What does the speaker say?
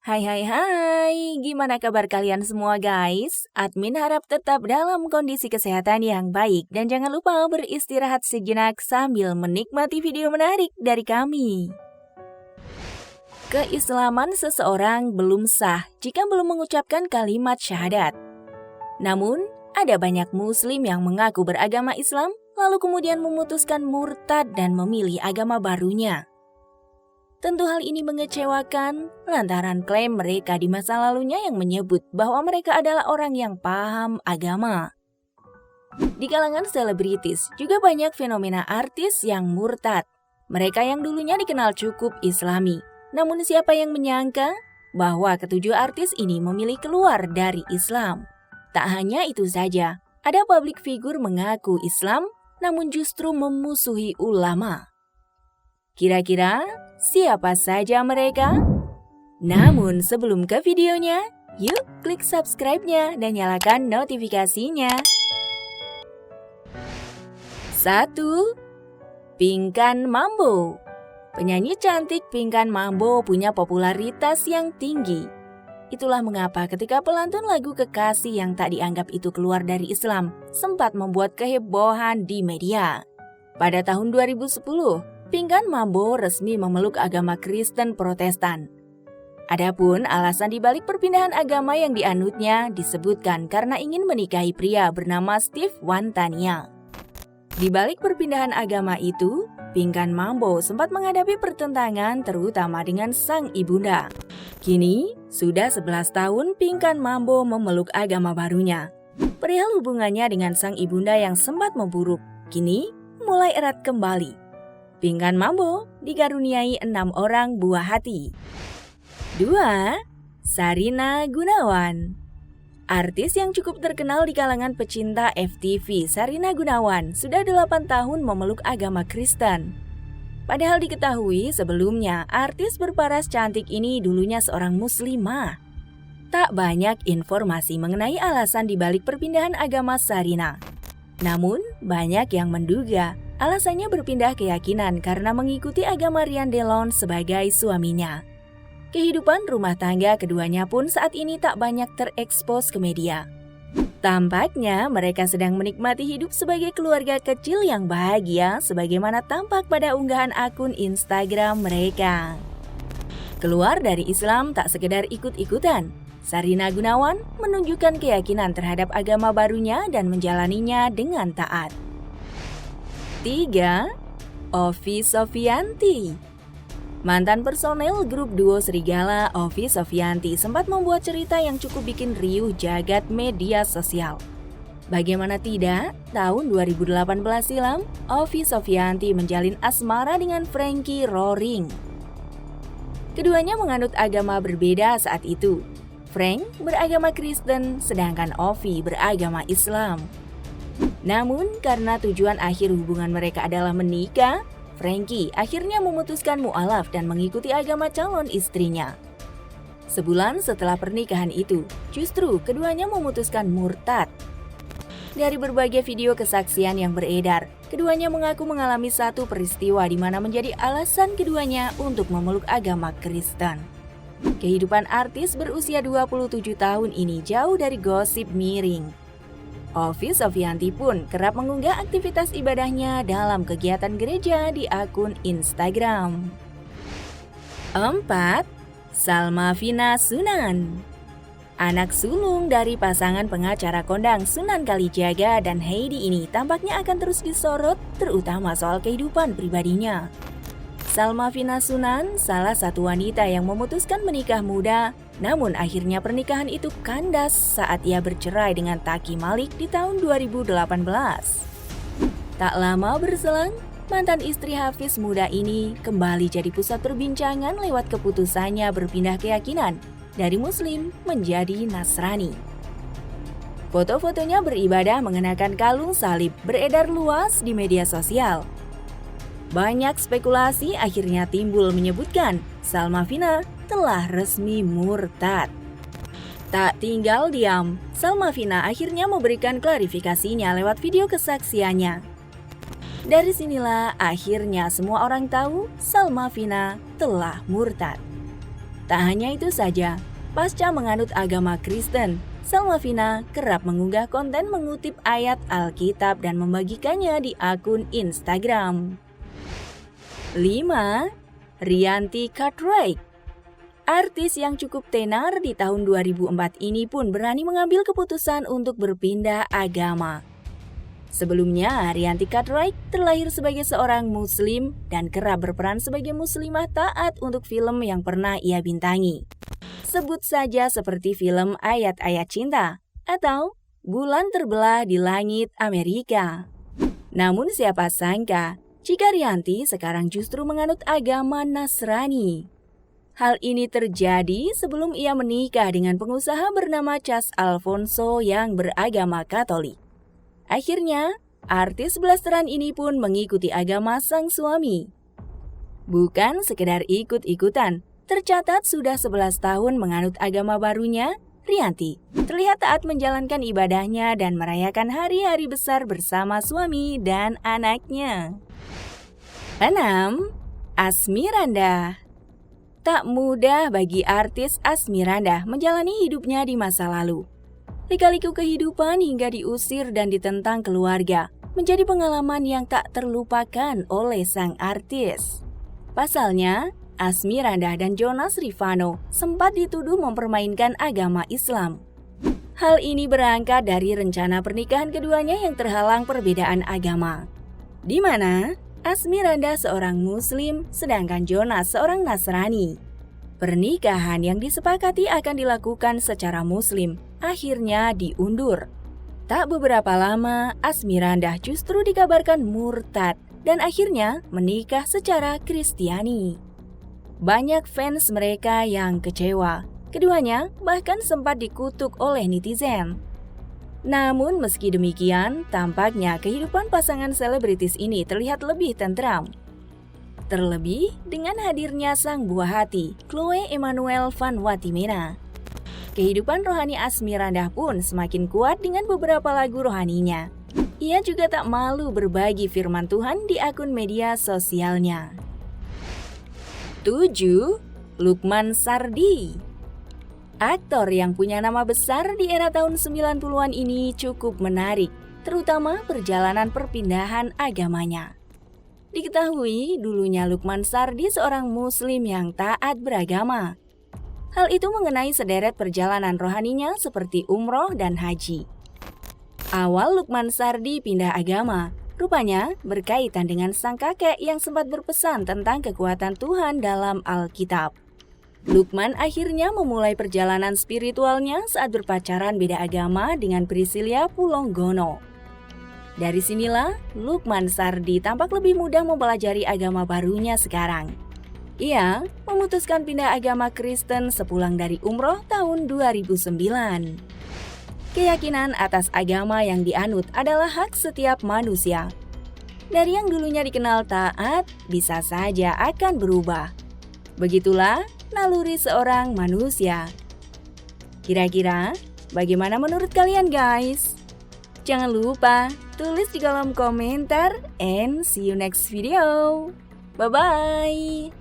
Hai hai hai, gimana kabar kalian semua guys? Admin harap tetap dalam kondisi kesehatan yang baik dan jangan lupa beristirahat sejenak sambil menikmati video menarik dari kami. Keislaman seseorang belum sah jika belum mengucapkan kalimat syahadat. Namun, ada banyak muslim yang mengaku beragama Islam lalu kemudian memutuskan murtad dan memilih agama barunya. Tentu hal ini mengecewakan lantaran klaim mereka di masa lalunya yang menyebut bahwa mereka adalah orang yang paham agama. Di kalangan selebritis juga banyak fenomena artis yang murtad. Mereka yang dulunya dikenal cukup islami. Namun siapa yang menyangka bahwa ketujuh artis ini memilih keluar dari Islam? Tak hanya itu saja, ada publik figur mengaku Islam namun justru memusuhi ulama. Kira-kira siapa saja mereka? Namun sebelum ke videonya, yuk klik subscribe-nya dan nyalakan notifikasinya. 1. Pinkan Mambo. Penyanyi cantik Pinkan Mambo punya popularitas yang tinggi. Itulah mengapa ketika pelantun lagu Kekasih yang tak dianggap itu keluar dari Islam sempat membuat kehebohan di media. Pada tahun 2010, Pinkan Mambo resmi memeluk agama Kristen Protestan. Adapun alasan dibalik perpindahan agama yang dianutnya disebutkan karena ingin menikahi pria bernama Steve Wantania. Di balik perpindahan agama itu, Pinkan Mambo sempat menghadapi pertentangan terutama dengan sang ibunda. Kini, sudah 11 tahun Pinkan Mambo memeluk agama barunya. Perihal hubungannya dengan sang ibunda yang sempat memburuk, kini mulai erat kembali. Pinkan Mambo dikaruniai 6 orang buah hati. 2. Sharina Gunawan. Artis yang cukup terkenal di kalangan pecinta FTV, Sharina Gunawan, sudah 8 tahun memeluk agama Kristen. Padahal diketahui sebelumnya artis berparas cantik ini dulunya seorang muslimah. Tak banyak informasi mengenai alasan dibalik perpindahan agama Sharina. Namun, banyak yang menduga alasannya berpindah keyakinan karena mengikuti agama Ryan Delon sebagai suaminya. Kehidupan rumah tangga keduanya pun saat ini tak banyak terekspos ke media. Tampaknya mereka sedang menikmati hidup sebagai keluarga kecil yang bahagia sebagaimana tampak pada unggahan akun Instagram mereka. Keluar dari Islam tak sekedar ikut-ikutan. Sharina Gunawan menunjukkan keyakinan terhadap agama barunya dan menjalaninya dengan taat. 3. Ovi Sofianti. Mantan personel grup duo Serigala, Ovi Sofianti sempat membuat cerita yang cukup bikin riuh jagat media sosial. Bagaimana tidak, tahun 2018 silam, Ovi Sofianti menjalin asmara dengan Frankie Roaring. Keduanya menganut agama berbeda saat itu. Frank beragama Kristen, sedangkan Ovi beragama Islam. Namun, karena tujuan akhir hubungan mereka adalah menikah, Frankie akhirnya memutuskan mu'alaf dan mengikuti agama calon istrinya. Sebulan setelah pernikahan itu, justru keduanya memutuskan murtad. Dari berbagai video kesaksian yang beredar, keduanya mengaku mengalami satu peristiwa di mana menjadi alasan keduanya untuk memeluk agama Kristen. Kehidupan artis berusia 27 tahun ini jauh dari gosip miring. Ovi Sofianti pun kerap mengunggah aktivitas ibadahnya dalam kegiatan gereja di akun Instagram. 4. Salma Vina Sunan. Anak sulung dari pasangan pengacara kondang Sunan Kalijaga dan Heidi ini tampaknya akan terus disorot terutama soal kehidupan pribadinya. Salma Vina Sunan salah satu wanita yang memutuskan menikah muda, namun akhirnya pernikahan itu kandas saat ia bercerai dengan Taki Malik di tahun 2018. Tak lama berselang, mantan istri Hafiz muda ini kembali jadi pusat perbincangan lewat keputusannya berpindah keyakinan dari Muslim menjadi Nasrani. Foto-fotonya beribadah mengenakan kalung salib beredar luas di media sosial. Banyak spekulasi akhirnya timbul menyebutkan Salma Vina telah resmi murtad. Tak tinggal diam, Salma Vina akhirnya memberikan klarifikasinya lewat video kesaksiannya. Dari sinilah akhirnya semua orang tahu Salma Vina telah murtad. Tak hanya itu saja, pasca menganut agama Kristen, Salmavina kerap mengunggah konten mengutip ayat Alkitab dan membagikannya di akun Instagram. 5. Rianti Cartwright. Artis yang cukup tenar di tahun 2004 ini pun berani mengambil keputusan untuk berpindah agama. Sebelumnya, Rianti Cartwright terlahir sebagai seorang Muslim dan kerap berperan sebagai muslimah taat untuk film yang pernah ia bintangi. Sebut saja seperti film Ayat-Ayat Cinta atau Bulan Terbelah di Langit Amerika. Namun siapa sangka jika Rianti sekarang justru menganut agama Nasrani. Hal ini terjadi sebelum ia menikah dengan pengusaha bernama Chas Alfonso yang beragama Katolik. Akhirnya, artis blasteran ini pun mengikuti agama sang suami. Bukan sekedar ikut-ikutan, tercatat sudah 11 tahun menganut agama barunya, Rianti terlihat taat menjalankan ibadahnya dan merayakan hari-hari besar bersama suami dan anaknya. 6. Asmirandah. Tak mudah bagi artis Asmirandah menjalani hidupnya di masa lalu. Lika-liku kehidupan hingga diusir dan ditentang keluarga menjadi pengalaman yang tak terlupakan oleh sang artis. Pasalnya, Asmirandah dan Jonas Rivano sempat dituduh mempermainkan agama Islam. Hal ini berangkat dari rencana pernikahan keduanya yang terhalang perbedaan agama. Di mana Asmirandah seorang Muslim sedangkan Jonas seorang Nasrani. Pernikahan yang disepakati akan dilakukan secara Muslim akhirnya diundur. Tak beberapa lama, Asmirandah justru dikabarkan murtad dan akhirnya menikah secara Kristiani. Banyak fans mereka yang kecewa. Keduanya bahkan sempat dikutuk oleh netizen. Namun meski demikian, tampaknya kehidupan pasangan selebritis ini terlihat lebih tentram. Terlebih dengan hadirnya sang buah hati, Chloe Emmanuel Van Watimena. Kehidupan rohani Asmirandah pun semakin kuat dengan beberapa lagu rohaninya. Ia juga tak malu berbagi firman Tuhan di akun media sosialnya. 7. Lukman Sardi. Aktor yang punya nama besar di era tahun 90-an ini cukup menarik, terutama perjalanan perpindahan agamanya. Diketahui dulunya Lukman Sardi seorang Muslim yang taat beragama. Hal itu mengenai sederet perjalanan rohaninya seperti umroh dan haji. Awal Lukman Sardi pindah agama, rupanya berkaitan dengan sang kakek yang sempat berpesan tentang kekuatan Tuhan dalam Alkitab. Lukman akhirnya memulai perjalanan spiritualnya saat berpacaran beda agama dengan Priscilia Pulonggono. Dari sinilah, Lukman Sardi tampak lebih mudah mempelajari agama barunya sekarang. Ia memutuskan pindah agama Kristen sepulang dari umroh tahun 2009. Keyakinan atas agama yang dianut adalah hak setiap manusia. Dari yang dulunya dikenal taat, bisa saja akan berubah. Begitulah naluri seorang manusia. Kira-kira, bagaimana menurut kalian guys? Jangan lupa tulis di kolom komentar and see you next video. Bye-bye.